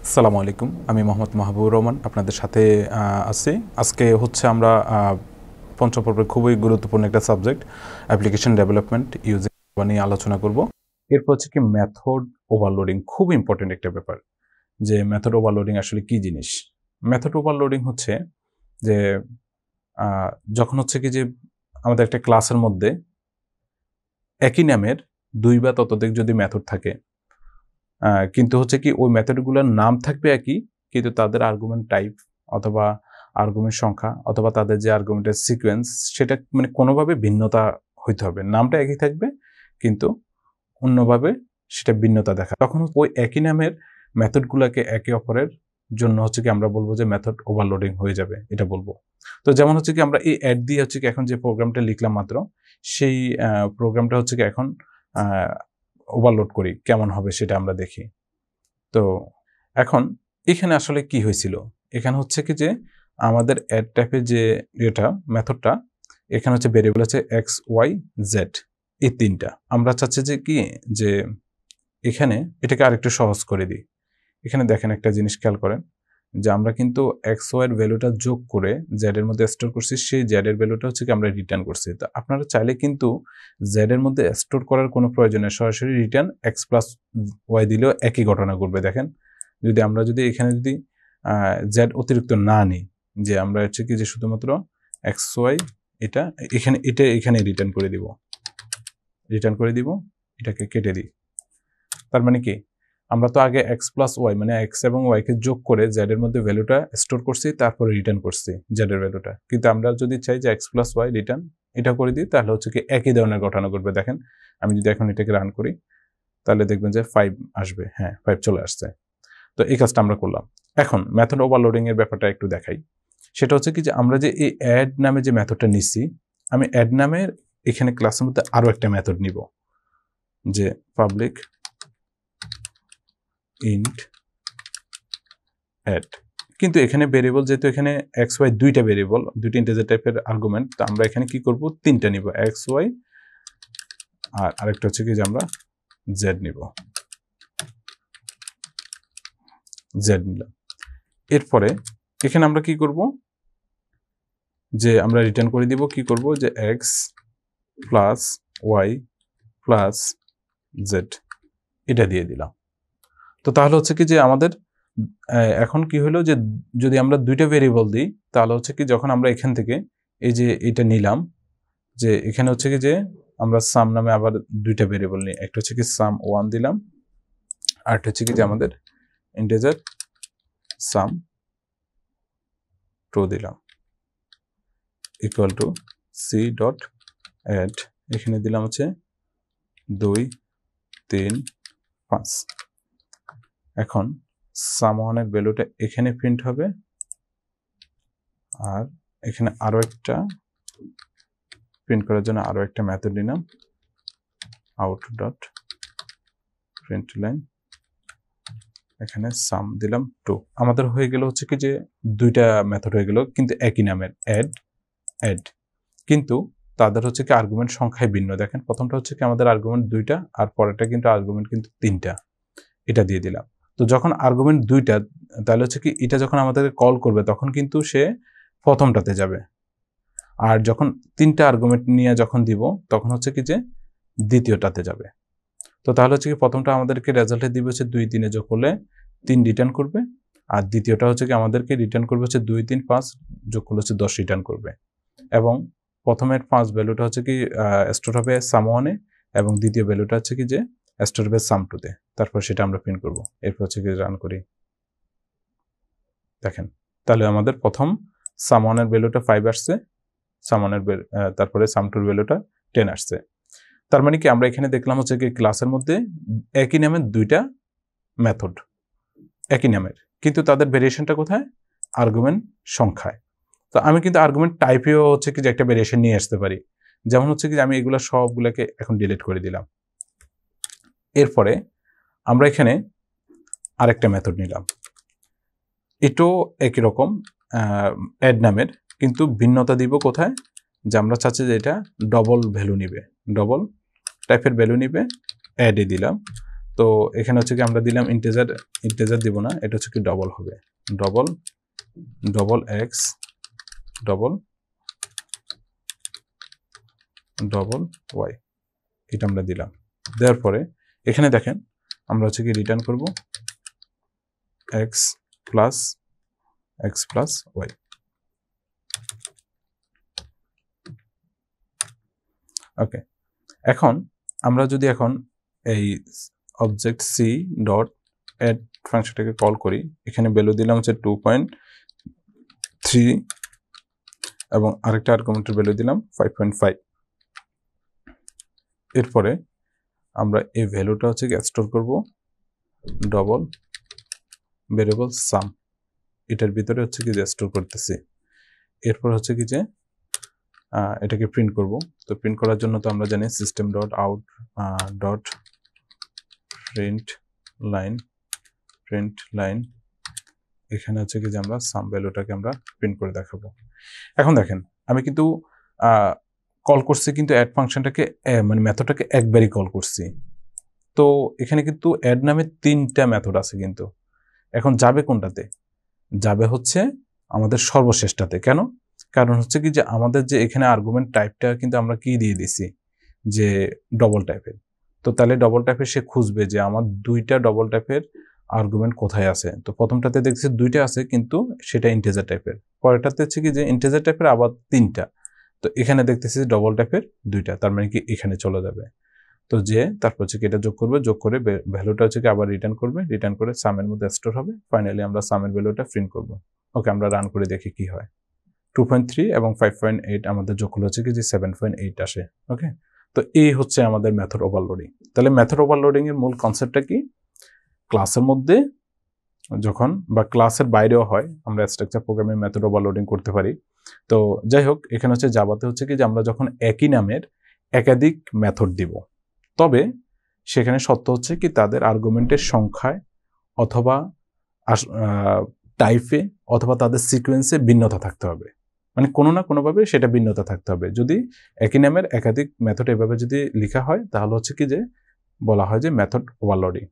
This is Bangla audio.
আসসালামু আলাইকুম, আমি মোহাম্মদ মাহবুবুর রহমান আপনাদের সাথে আছি। আজকে হচ্ছে আমরা পঞ্চম পর্বের খুবই গুরুত্বপূর্ণ একটা সাবজেক্ট অ্যাপ্লিকেশন ডেভেলপমেন্ট ইউজিং নিয়ে আলোচনা করব। এরপর হচ্ছে কি মেথড ওভারলোডিং, খুব ইম্পর্টেন্ট একটা ব্যাপার যে মেথড ওভারলোডিং আসলে কি জিনিস। মেথড ওভারলোডিং হচ্ছে যে যখন হচ্ছে কি যে আমাদের একটা ক্লাসের মধ্যে একই নামের দুই বা ততোধিক যদি মেথড থাকে, কিন্তু হচ্ছে কি ওই মেথডগুলোর নাম থাকবে একই, কিন্তু তাদের আর্গুমেন্ট টাইপ অথবা আর্গুমেন্ট সংখ্যা অথবা তাদের যে আর্গুমেন্টের সিকোয়েন্স সেটা মানে কোনোভাবে ভিন্নতা হইতে হবে। নামটা একই থাকবে কিন্তু অন্যভাবে সেটা ভিন্নতা দেখা, তখন ওই একই নামের মেথডগুলোকে একে অপরের জন্য হচ্ছে কি আমরা বলবো যে মেথড ওভারলোডিং হয়ে যাবে, এটা বলবো। তো যেমন হচ্ছে কি আমরা এই অ্যাড দিয়ে হচ্ছে কি এখন যে প্রোগ্রামটা লিখলাম মাত্র, সেই প্রোগ্রামটা হচ্ছে কি এখন ওভারলোড করি, কেমন হবে সেটা আমরা দেখি। তো এখন এখানে আসলে কি হয়েছিল, এখানে হচ্ছে কি যে আমাদের অ্যাড টাইপের যে এটা মেথডটা, এখানে হচ্ছে ভেরিয়েবল আছে এক্স ওয়াই জেড, এই তিনটা। আমরা চাচ্ছি যে কি যে এখানে এটাকে আরেকটু সহজ করে দিই। এখানে দেখেন একটা জিনিস খেয়াল করেন যে আমরা কিন্তু এক্স ওয়াই এর ভ্যালুটা যোগ করে জেড এর মধ্যে স্টোর করছি, সেই জেড এর ভ্যালুটা হচ্ছে কি আমরা রিটার্ন করছি। তো আপনারা চাইলে কিন্তু জেড এর মধ্যে স্টোর করার কোনো প্রয়োজন নেই, সরাসরি রিটার্ন এক্স প্লাস ওয়াই দিলেও একই ঘটনা ঘটবে। দেখেন যদি আমরা এখানে যদি জেড অতিরিক্ত না নিই, যে আমরা হচ্ছে কি যে শুধুমাত্র এক্স ওয়াই এটা এখানে রিটার্ন করে দিব, এটাকে কেটে দিই। তার মানে কি আমরা তো আগে এক্স প্লাস ওয়াই মানে এক্স এবং ওয়াইকে যোগ করে জেড এর মধ্যে ভ্যালুটা স্টোর করছি, তারপরে রিটার্ন করছি জেড এর ভ্যালুটা। কিন্তু আমরা যদি চাই যে এক্স প্লাস ওয়াই রিটার্ন এটা করে দিই, তাহলে হচ্ছে কি একই ধরনের ঘটনা ঘটবে। দেখেন আমি যদি এখন এটাকে রান করি তাহলে দেখবেন যে 5 আসবে, হ্যাঁ 5 চলে আসছে। তো এই কাজটা আমরা করলাম। এখন মেথড ওভারলোডিং এর ব্যাপারটা একটু দেখাই। সেটা হচ্ছে কি যে আমরা যে এই অ্যাড নামে যে মেথডটা নিচ্ছি, আমি অ্যাড নামের এখানে ক্লাসের মধ্যে আরো একটা মেথড নিব, যে পাবলিক ইন্ট অ্যাড। কিন্তু এখানে ভেরিয়েবল যেহেতু এখানে এক্স ওয়াই দুইটা ভেরিয়েবল, দুইটা ইন্টিজার টাইপের আর্গুমেন্ট, তো আমরা এখানে কি করব তিনটা নিব, এক্স ওয়াই আর আরেকটা হচ্ছে কি যে আমরা জেড নিব, জেড নিলাম। এরপরে এখানে আমরা কি করব যে আমরা রিটার্ন করে দিব, কি করব যে X plus Y plus Z এটা দিয়ে দিলাম। তো তাহলে হচ্ছে কি যে আমাদের এখন কি হলো যে যদি আমরা দুইটা ভেরিয়েবল দিই, তাহলে হচ্ছে কি যখন আমরা এখান থেকে এই যে এটা নিলাম, যে এখানে হচ্ছে কি যে আমরা সাম নামে আবার দুইটা ভেরিয়েবল নিই, একটা হচ্ছে কি সাম 1 দিলাম, আর একটা হচ্ছে কি যে আমাদের ইন্টিজার সাম 2 দিলাম, equal to C dot add, এখানে দিলাম হচ্ছে 2 3 5। এখন সাম 1 এর ভ্যালুটা এখানে প্রিন্ট হবে, আর এখানে আরো একটা প্রিন্ট করার জন্য আরো একটা মেথড নিলাম, আউট ডট প্রিন্ট লাইন, এখানে সাম দিলাম 2। আমাদের হয়ে গেল হচ্ছে কি যে দুইটা মেথড হয়ে গেল, কিন্তু একই নামের অ্যাড, কিন্তু তাদের হচ্ছে কি আর্গুমেন্ট সংখ্যায় ভিন্ন। দেখেন প্রথমটা হচ্ছে কি আমাদের আর্গুমেন্ট 2টা, আর পরেরটা কিন্তু আর্গুমেন্ট কিন্তু 3টা, এটা দিয়ে দিলাম। তো যখন আর্গুমেন্ট 2টা, তাহলে হচ্ছে কি এটা যখন আমাদেরকে কল করবে তখন কিন্তু সে প্রথমটাতে যাবে, আর যখন 3টা আর্গুমেন্ট নিয়ে যখন দিব তখন হচ্ছে কি যে দ্বিতীয়টাতে যাবে। তো তাহলে হচ্ছে কি প্রথমটা আমাদেরকে রেজাল্টে দিবে হচ্ছে 2 3 যোগ করলে 3 রিটার্ন করবে, আর দ্বিতীয়টা হচ্ছে কি আমাদেরকে রিটার্ন করবে হচ্ছে 2 3 5 যোগ করলে হচ্ছে 10 রিটার্ন করবে। এবং প্রথমের 5 ভ্যালুটা হচ্ছে কি স্টোর হবে সাম 1 এ, এবং দ্বিতীয় ভ্যালুটা হচ্ছে কি যে স্টোর হবে সাম 2 তে। তারপর সেটা আমরা প্রিন্ট করব। এরপর হচ্ছে কি রান করি, দেখেন তাহলে আমাদের প্রথম সাম 1 এর ভ্যালুটা 5 আসছে, সাম 1 এর তারপরে সাম 2 এর ভ্যালুটা 10 আসছে। তার মানে কি আমরা এখানে দেখলাম হচ্ছে কি ক্লাসের মধ্যে একই নামের দুইটা মেথড, একই নামের, কিন্তু তাদের ভেরিয়েশনটা কোথায়, আর্গুমেন্ট সংখ্যায়। তো আমি কিন্তু আর্গুমেন্ট টাইপেও হচ্ছে কি যে একটা ভেরিয়েশন নিয়ে আসতে পারি, যেমন হচ্ছে কি যে আমি এগুলো সবগুলোকে এখন ডিলিট করে দিলাম। এরপরে আমরা এখানে আরেকটা মেথড নিলাম, এটাও একই রকম অ্যাড নামের, কিন্তু ভিন্নতা দিব কোথায়, যে আমরা চাচ্ছি যে এটা ডবল ভ্যালু নিবে, ডবল টাইপের ভ্যালু নিবে, অ্যাডে দিলাম। তো এখানে হচ্ছে কি আমরা দিলাম ইন্টিজার দিব না, এটা হচ্ছে কি ডবল হবে, ডবল এক্স ডবল ওয়াই, এটা আমরা দিলাম। দেওয়ার পরে এখানে দেখেন আমরা হচ্ছে কি রিটার্ন করব এক্স প্লাস ওয়াই। ওকে, এখন আমরা যদি এখন এই অবজেক্ট সি ডট অ্যাড ফাংশনটাকে কল করি, এখানে ভ্যালু দিলাম হচ্ছে 2.3 এবং আরেকটা আর্গুমেন্টের ভ্যালু দিলাম 5.5। এরপরে আমরা এই ভ্যালুটা হচ্ছে কি স্টোর করব ডবল ভেরিয়েবল সাম, এটার ভিতরে হচ্ছে কি যে স্টোর করতেছি। এরপর হচ্ছে কি যে এটাকে প্রিন্ট করব। তো প্রিন্ট করার জন্য তো আমরা জানি system dot out dot print line, এখানে হচ্ছে কি যে আমরা সাম ভ্যালুটাকে আমরা প্রিন্ট করে দেখাবো। এখন দেখেন আমি কিন্তু কল করছি কিন্তু অ্যাড ফাংশনটাকে মানে মেথডটাকে একবারই কল করছি। তো এখানে কিন্তু অ্যাড নামে 3টা মেথড আছে কিন্তু। এখন যাবে কোনটাতে? যাবে হচ্ছে আমাদের সর্বশেষটাতে। কেন? কারণ হচ্ছে কি যে আমাদের যে এখানে আর্গুমেন্ট টাইপটা কিন্তু আমরা কি দিয়ে দিছি যে ডবল টাইপের। তো তাহলে ডবল টাইপের সে খুঁজবে যে আমার 2টা ডবল টাইপের আর্গুমেন্ট কোথায় আছে। তো প্রথমটাতে দেখছি 2টা আছে কিন্তু সেটা ইন্টিজার টাইপের, পরেরটাতে হচ্ছে কি যে ইন্টিজার টাইপের আবার 3টা। তো এখানে দেখতেছি ডবল টাইপের 2টা, তার মানে কি এখানে চলে যাবে। তো যে তারপর হচ্ছে কি এটা যোগ করে ভ্যালুটা হচ্ছে কি আবার রিটার্ন করে সামের মধ্যে স্টোর হবে। ফাইনালি আমরা সামের ভ্যালুটা প্রিন্ট করব। ওকে, আমরা রান করে দেখি কি হয়। 2.3 এবং 5.8 আমাদের যোগ করলে হচ্ছে কি যে 7.8 আসে। ওকে, তো এই হচ্ছে আমাদের মেথড ওভারলোডিং। তাহলে মেথড ওভারলোডিং এর মূল কনসেপ্টটা কি? ক্লাসের মধ্যে যখন বা ক্লাসের বাইরেও হয় আমরা স্ট্রাকচার প্রোগ্রামের মেথড ওভারলোডিং করতে পারি। তো যাই হোক, এখানে হচ্ছে জাভাতে হচ্ছে কি যে আমরা যখন একই নামের একাধিক মেথড দিব, তবে সেখানে শর্ত হচ্ছে কি তাদের আর্গুমেন্টের সংখ্যায় অথবা টাইপে অথবা তাদের সিকোয়েন্সে ভিন্নতা থাকতে হবে। মানে কোনো না কোনোভাবে সেটা ভিন্নতা থাকতে হবে। যদি একই নামের একাধিক মেথড এভাবে যদি লেখা হয় তাহলে হচ্ছে কি যে বলা হয় যে মেথড ওভারলোডিং।